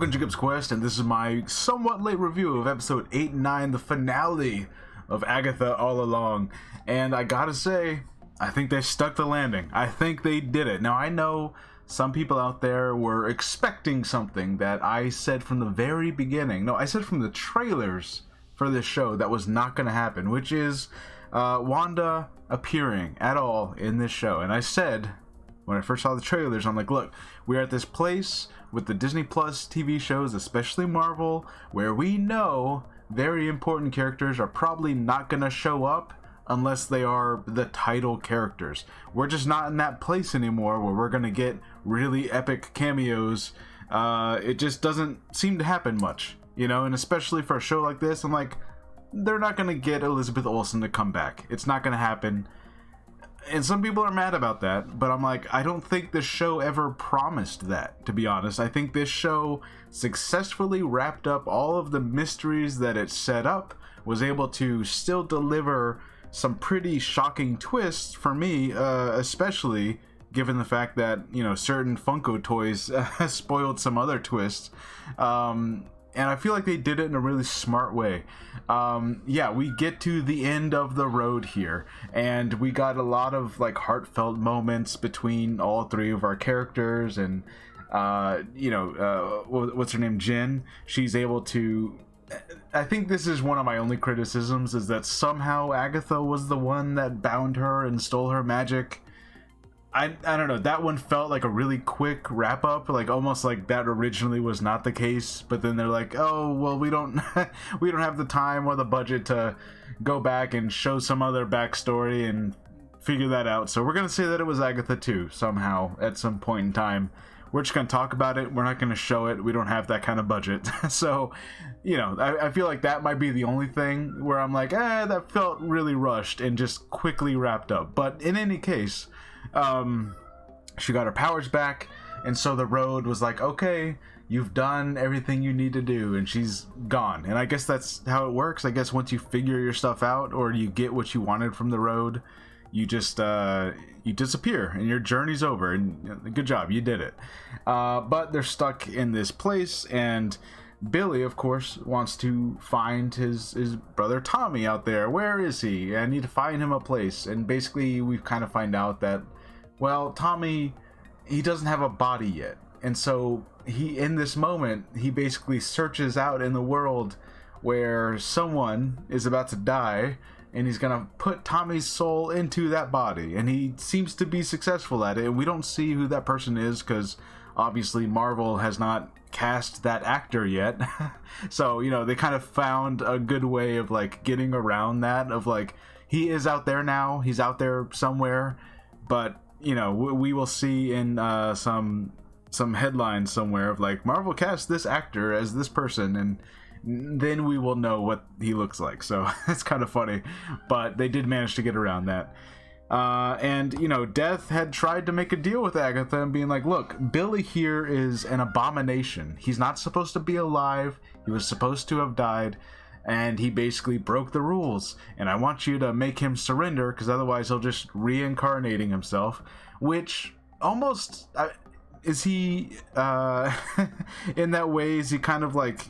Gavin Jacob's Quest, and this is my somewhat late review of episode 8 and 9, the finale of Agatha All Along. And I gotta say, I think they stuck the landing. I think they did it. Now, I know some people out there were expecting something that I said from the very beginning. No, I said from the trailers for this show that was not going to happen, which is Wanda appearing at all in this show. And I said, when I first saw the trailers, I'm like, look, we're at this place with the Disney Plus TV shows, especially Marvel, where we know very important characters are probably not going to show up unless they are the title characters. We're just not in that place anymore where we're going to get really epic cameos. It just doesn't seem to happen much, you know, and especially for a show like this, I'm like, they're not going to get Elizabeth Olsen to come back. It's not going to happen. And some people are mad about that, but I'm like, I don't think the show ever promised that, to be honest. I think this show successfully wrapped up all of the mysteries that it set up, was able to still deliver some pretty shocking twists for me, especially given the fact that, you know, certain Funko toys spoiled some other twists. And I feel like they did it in a really smart way. Yeah, we get to the end of the road here, and we got a lot of like heartfelt moments between all three of our characters, and what's her name, Jen? She's able to. I think this is one of my only criticisms, is that somehow Agatha was the one that bound her and stole her magic. I don't know, that one felt like a really quick wrap up, like almost like that originally was not the case, but then they're like, oh well, we don't have the time or the budget to go back and show some other backstory and figure that out, so we're gonna say that it was Agatha too, somehow, at some point in time. We're just gonna talk about it, we're not gonna show it, we don't have that kind of budget. So, you know, I feel like that might be the only thing where I'm like, that felt really rushed and just quickly wrapped up. But in any case, she got her powers back, and so the road was like, okay, you've done everything you need to do, and she's gone. And I guess that's how it works. I guess once you figure your stuff out, or you get what you wanted from the road, you just you disappear and your journey's over, and good job, you did it. But they're stuck in this place, and Billy, of course, wants to find his brother Tommy out there. Where is he? I need to find him a place. And basically we kind of find out that, well, Tommy, he doesn't have a body yet, and so he, in this moment, he basically searches out in the world where someone is about to die, and he's gonna put Tommy's soul into that body, and he seems to be successful at it. And we don't see who that person is, because obviously Marvel has not cast that actor yet. So, you know, they kind of found a good way of like getting around that, of like, he is out there now, he's out there somewhere, but you know, we will see in some headlines somewhere of like, Marvel cast this actor as this person, and then we will know what he looks like. So it's kind of funny, but they did manage to get around that. And, you know, Death had tried to make a deal with Agatha and being like, look, Billy here is an abomination. He's not supposed to be alive. He was supposed to have died, and he basically broke the rules. And I want you to make him surrender, because otherwise he'll just reincarnating himself, which almost, is he, in that way, is he kind of like,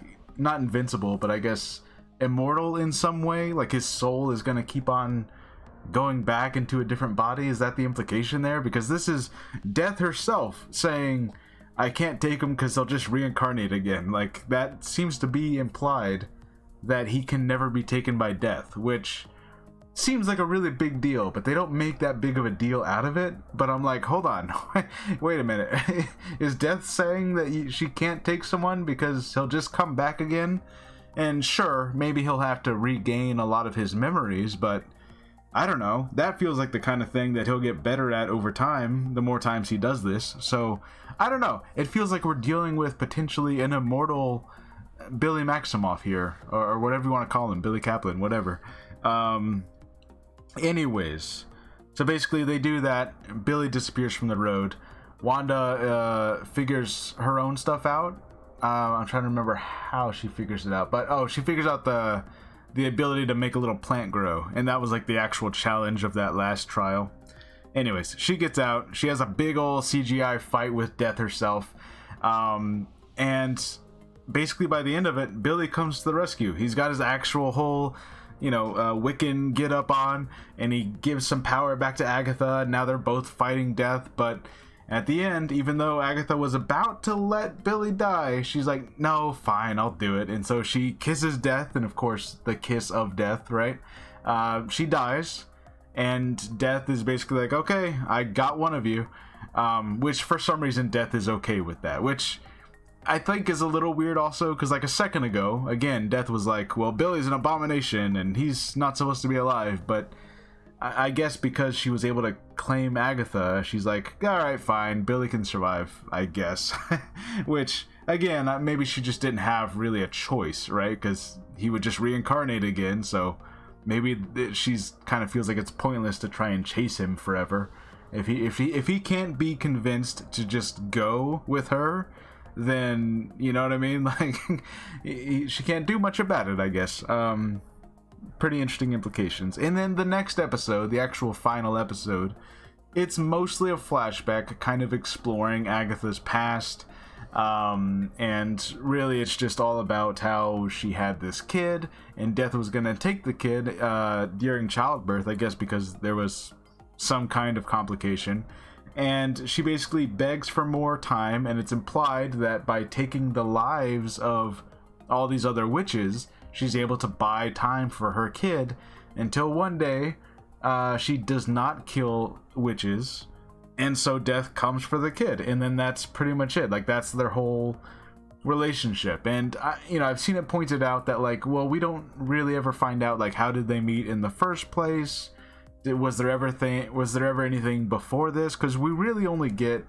not invincible, but I guess immortal in some way? Like his soul is going to keep on going back into a different body? Is that the implication there? Because this is Death herself saying, I can't take him because they'll just reincarnate again. Like, that seems to be implied that he can never be taken by Death, which seems like a really big deal, but they don't make that big of a deal out of it. But I'm like, hold on, wait a minute. Is Death saying that she can't take someone because he'll just come back again? And sure, maybe he'll have to regain a lot of his memories, but I don't know. That feels like the kind of thing that he'll get better at over time, the more times he does this. So, I don't know. It feels like we're dealing with potentially an immortal Billy Maximoff here, or whatever you want to call him, Billy Kaplan, whatever. Anyways, so basically they do that. Billy disappears from the road. Wanda figures her own stuff out. I'm trying to remember how she figures it out, but she figures out the ability to make a little plant grow, and that was like the actual challenge of that last trial. Anyways, she gets out. She has a big old CGI fight with Death herself, and basically by the end of it, Billy comes to the rescue. He's got his actual whole, Wiccan get up on, and he gives some power back to Agatha. Now they're both fighting death, but at the end, even though Agatha was about to let Billy die, she's like, no, fine, I'll do it. And so she kisses death, and of course, the kiss of death, right? She dies, and Death is basically like, okay, I got one of you. Which for some reason Death is okay with that, which I think is a little weird also, because like a second ago, again, Death was like, well, Billy's an abomination, and he's not supposed to be alive, but I guess because she was able to claim Agatha, she's like, alright, fine, Billy can survive, I guess. Which, again, maybe she just didn't have really a choice, right? Because he would just reincarnate again, so maybe she's kind of feels like it's pointless to try and chase him forever. If he can't be convinced to just go with her, then, you know what I mean? Like, she can't do much about it, I guess. Pretty interesting implications. And then the next episode, the actual final episode, it's mostly a flashback, kind of exploring Agatha's past, and really it's just all about how she had this kid, and Death was gonna take the kid during childbirth, I guess, because there was some kind of complication, and she basically begs for more time, and it's implied that by taking the lives of all these other witches, she's able to buy time for her kid until one day she does not kill witches, and so Death comes for the kid, and then that's pretty much it. Like, that's their whole relationship. And I've seen it pointed out that, like, well, we don't really ever find out, like, how did they meet in the first place? Was there ever anything before this? Because we really only get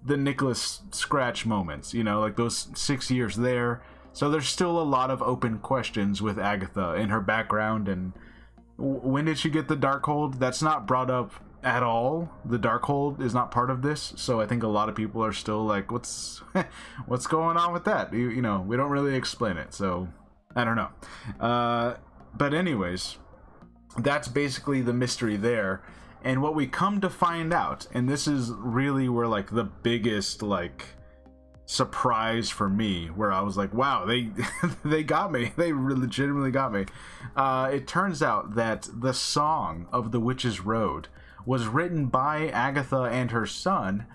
the Nicholas Scratch moments, like those 6 years there. So there's still a lot of open questions with Agatha in her background, and when did she get the Darkhold? That's not brought up at all. The Darkhold is not part of this, so I think a lot of people are still like, what's going on with that? We don't really explain it, so I don't know. But anyways, that's basically the mystery there. And what we come to find out, and this is really where like the biggest like surprise for me, where I was like, wow, they got me. They legitimately got me. It turns out that the song of The Witch's Road was written by Agatha and her son,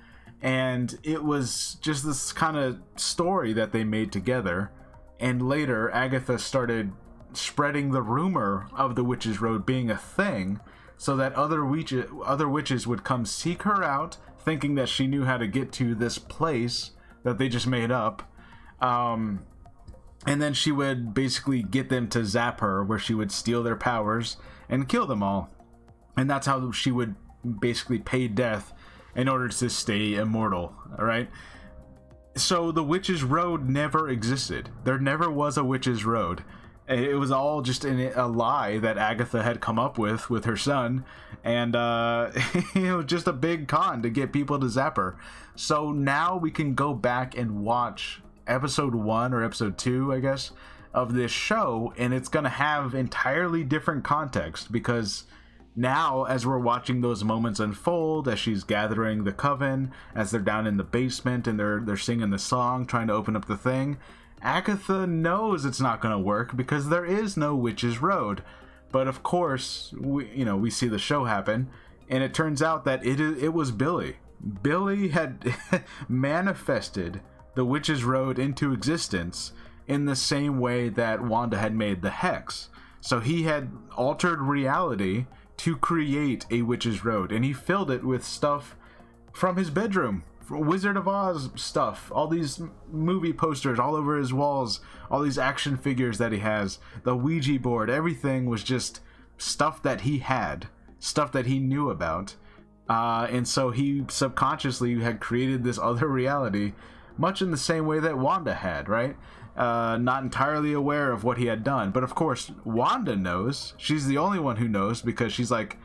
and it was just this kind of story that they made together. And later Agatha started spreading the rumor of The Witch's Road being a thing, so that other witches would come seek her out, thinking that she knew how to get to this place that they just made up, and then she would basically get them to zap her, where she would steal their powers and kill them all. And that's how she would basically pay Death in order to stay immortal, alright? So the Witch's Road never existed. There never was a Witch's Road. It was all just a lie that Agatha had come up with her son, and just a big con to get people to zap her. So now we can go back and watch episode 1 or episode 2, I guess, of this show, and it's gonna have entirely different context, because now, as we're watching those moments unfold, as she's gathering the coven, as they're down in the basement and they're singing the song, trying to open up the thing, Agatha knows it's not going to work because there is no Witch's Road. But of course, we see the show happen, and it turns out that it was Billy. Billy had manifested the Witch's Road into existence in the same way that Wanda had made the Hex. So he had altered reality to create a Witch's Road, and he filled it with stuff from his bedroom. Wizard of Oz stuff, all these movie posters all over his walls, all these action figures that he has, the Ouija board, everything was just stuff that he had, stuff that he knew about, and so he subconsciously had created this other reality, much in the same way that Wanda had, right? Not entirely aware of what he had done, but of course Wanda knows. She's the only one who knows, because she's like,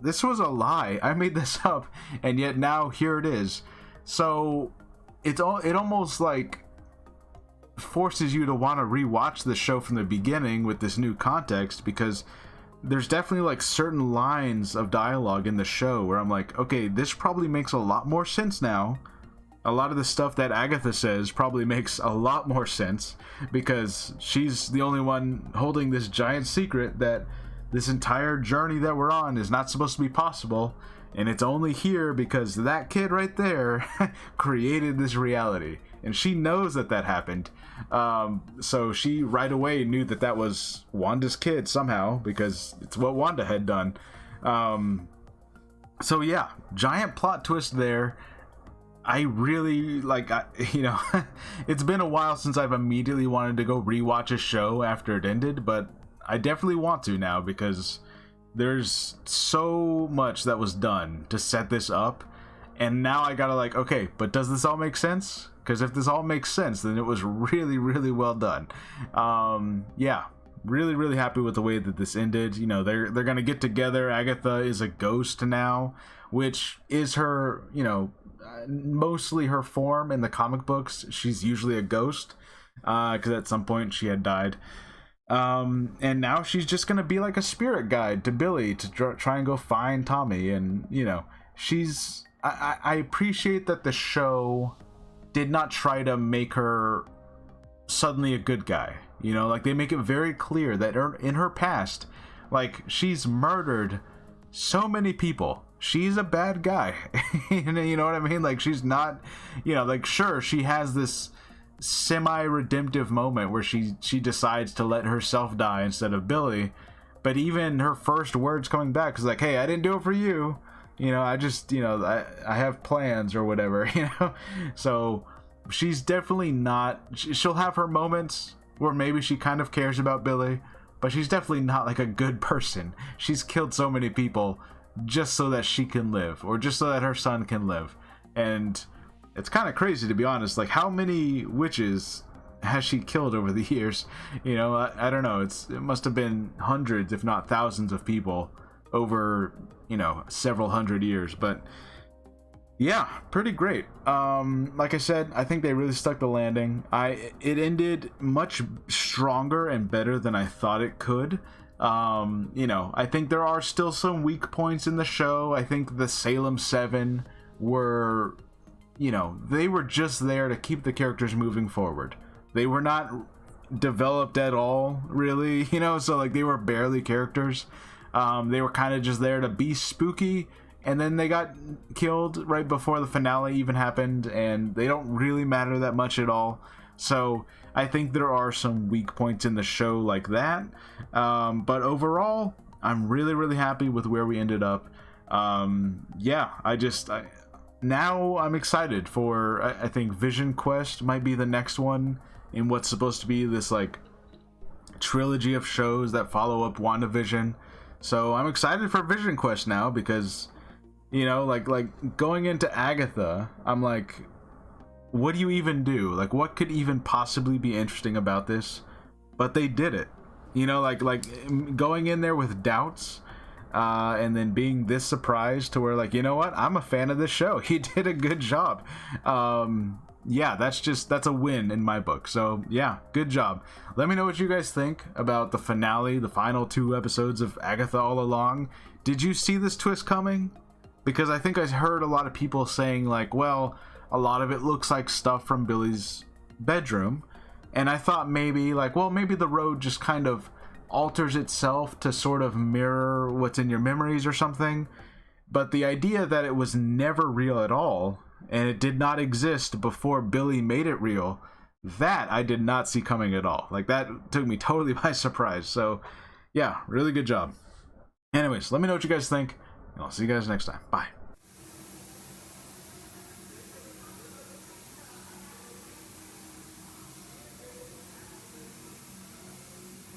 this was a lie, I made this up, and yet now here it is. So it almost like forces you to want to rewatch the show from the beginning with this new context, because there's definitely like certain lines of dialogue in the show where I'm like, okay, this probably makes a lot more sense now. a lot of the stuff that Agatha says probably makes a lot more sense, because she's the only one holding this giant secret that this entire journey that we're on is not supposed to be possible, and it's only here because that kid right there created this reality, and she knows that that happened. So she right away knew that that was Wanda's kid somehow, because it's what Wanda had done. So yeah, giant plot twist there. I really like, it's been a while since I've immediately wanted to go rewatch a show after it ended, but I definitely want to now, because there's so much that was done to set this up, and now I gotta like, okay, but does this all make sense? Because if this all makes sense, then it was really, really well done. Yeah, really, really happy with the way that this ended. They're gonna get together. Agatha is a ghost now, which is her, mostly her form in the comic books. She's usually a ghost, because at some point she had died. And now she's just gonna be like a spirit guide to Billy to try and go find Tommy. And I appreciate that the show did not try to make her suddenly a good guy. Like, they make it very clear that in her past, like, she's murdered so many people. She's a bad guy. You know what I mean? Like, she's not, like, sure, she has this semi-redemptive moment where she decides to let herself die instead of Billy, but even her first words coming back is like, hey, I didn't do it for you, I just, I have plans or whatever. So she's definitely not, she'll have her moments where maybe she kind of cares about Billy, but she's definitely not like a good person. She's killed so many people just so that she can live, or just so that her son can live. And it's kind of crazy, to be honest. Like, how many witches has she killed over the years? I don't know. It must have been hundreds, if not thousands of people over, several hundred years. But yeah, pretty great. Like I said, I think they really stuck the landing. It ended much stronger and better than I thought it could. I think there are still some weak points in the show. I think the Salem 7 were, they were just there to keep the characters moving forward. They were not developed at all, really, so like they were barely characters. They were kind of just there to be spooky, and then they got killed right before the finale even happened, and they don't really matter that much at all. So I think there are some weak points in the show like that. But overall, I'm really, really happy with where we ended up. Yeah, now I'm excited for, I think Vision Quest might be the next one in what's supposed to be this like trilogy of shows that follow up WandaVision. So I'm excited for Vision Quest now, because like going into Agatha, I'm like, what do you even do? Like, what could even possibly be interesting about this? But they did it. Like going in there with doubts, and then being this surprised to where, like, you know what? I'm a fan of this show. He did a good job. Yeah, that's a win in my book. So yeah, good job. Let me know what you guys think about the finale, the final 2 episodes of Agatha All Along. Did you see this twist coming? Because I think I heard a lot of people saying like, well, a lot of it looks like stuff from Billy's bedroom. And I thought maybe like, well, maybe the road just kind of alters itself to sort of mirror what's in your memories or something. But the idea that it was never real at all, and it did not exist before Billy made it real, that I did not see coming at all. Like, that took me totally by surprise. So yeah, really good job. Anyways, let me know what you guys think, and I'll see you guys next time. Bye.